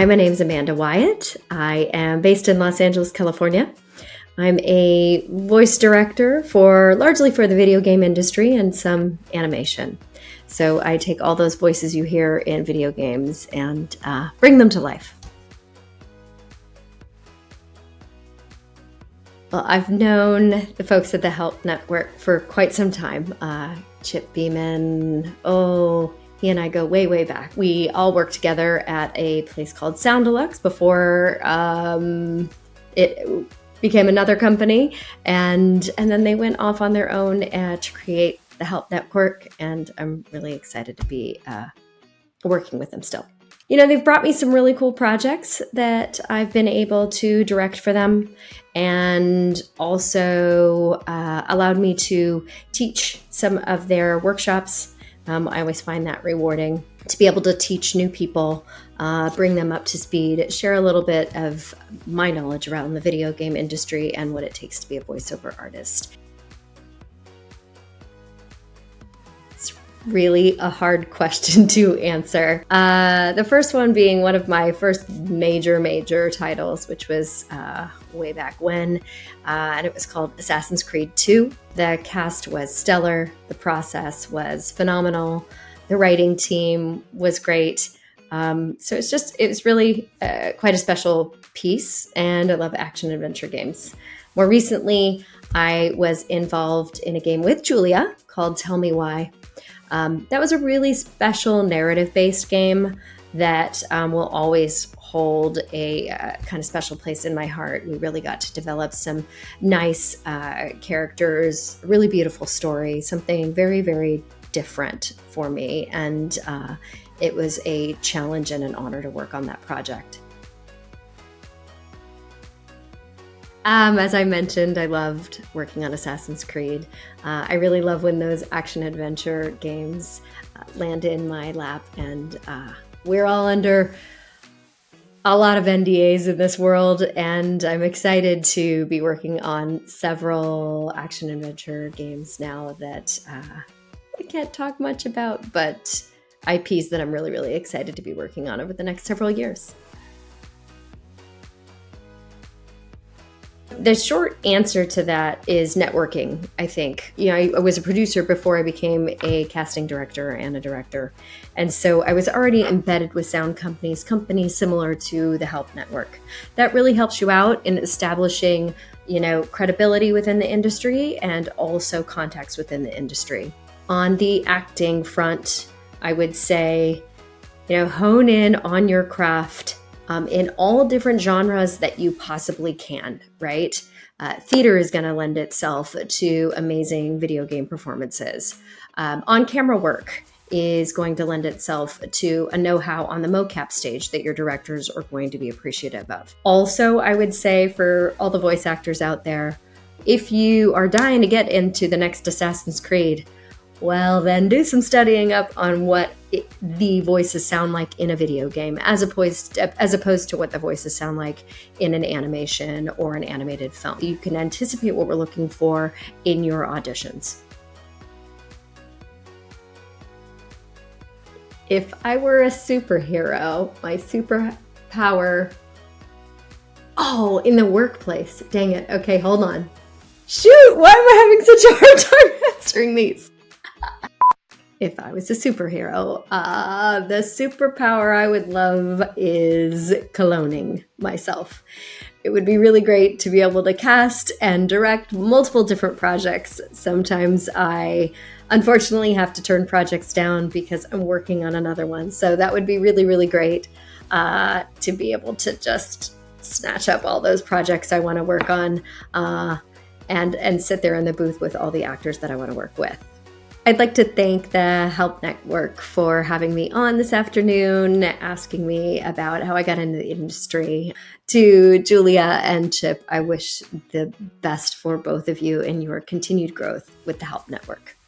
Hi, my name's Amanda Wyatt. I am based in Los Angeles, California. I'm a voice director largely for the video game industry and some animation. So I take all those voices you hear in video games and bring them to life. Well, I've known the folks at the Help Network for quite some time. Chip Beeman, he and I go way, way back. We all worked together at a place called Sound Deluxe before it became another company. And then they went off on their own to create the Help Network. And I'm really excited to be working with them still. You know, they've brought me some really cool projects that I've been able to direct for them, and also allowed me to teach some of their workshops. I always find that rewarding to be able to teach new people, bring them up to speed, share a little bit of my knowledge around the video game industry and what it takes to be a voiceover artist. Really a hard question to answer. The first one being one of my first major titles, which was way back when, and it was called Assassin's Creed 2. The cast was stellar. The process was phenomenal. The writing team was great. So it was really quite a special piece, and I love action adventure games. More recently, I was involved in a game with Julia called Tell Me Why. That was a really special narrative-based game that will always hold a kind of special place in my heart. We really got to develop some nice characters, really beautiful story, something very, very different for me. And it was a challenge and an honor to work on that project. As I mentioned, I loved working on Assassin's Creed. I really love when those action-adventure games land in my lap, and we're all under a lot of NDAs in this world, and I'm excited to be working on several action-adventure games now that I can't talk much about, but IPs that I'm really, really excited to be working on over the next several years. The short answer to that is networking, I think. You know, I was a producer before I became a casting director and a director. And so I was already embedded with sound companies similar to the Help Network. That really helps you out in establishing, credibility within the industry and also contacts within the industry. On the acting front, I would say, hone in on your craft in all different genres that you possibly can, right? Theater is going to lend itself to amazing video game performances. On-camera work is going to lend itself to a know-how on the mocap stage that your directors are going to be appreciative of. Also, I would say for all the voice actors out there, if you are dying to get into the next Assassin's Creed, well, then do some studying up on what the voices sound like in a video game, as opposed to what the voices sound like in an animation or an animated film. You can anticipate what we're looking for in your auditions. If I were a superhero, my superpower... in the workplace. Dang it. Okay, hold on. Shoot, why am I having such a hard time answering these? If I was a superhero, the superpower I would love is cloning myself. It would be really great to be able to cast and direct multiple different projects. Sometimes I unfortunately have to turn projects down because I'm working on another one. So that would be really, really great to be able to just snatch up all those projects I want to work on and sit there in the booth with all the actors that I want to work with. I'd like to thank the Help Network for having me on this afternoon, asking me about how I got into the industry. To Julia and Chip, I wish the best for both of you in your continued growth with the Help Network.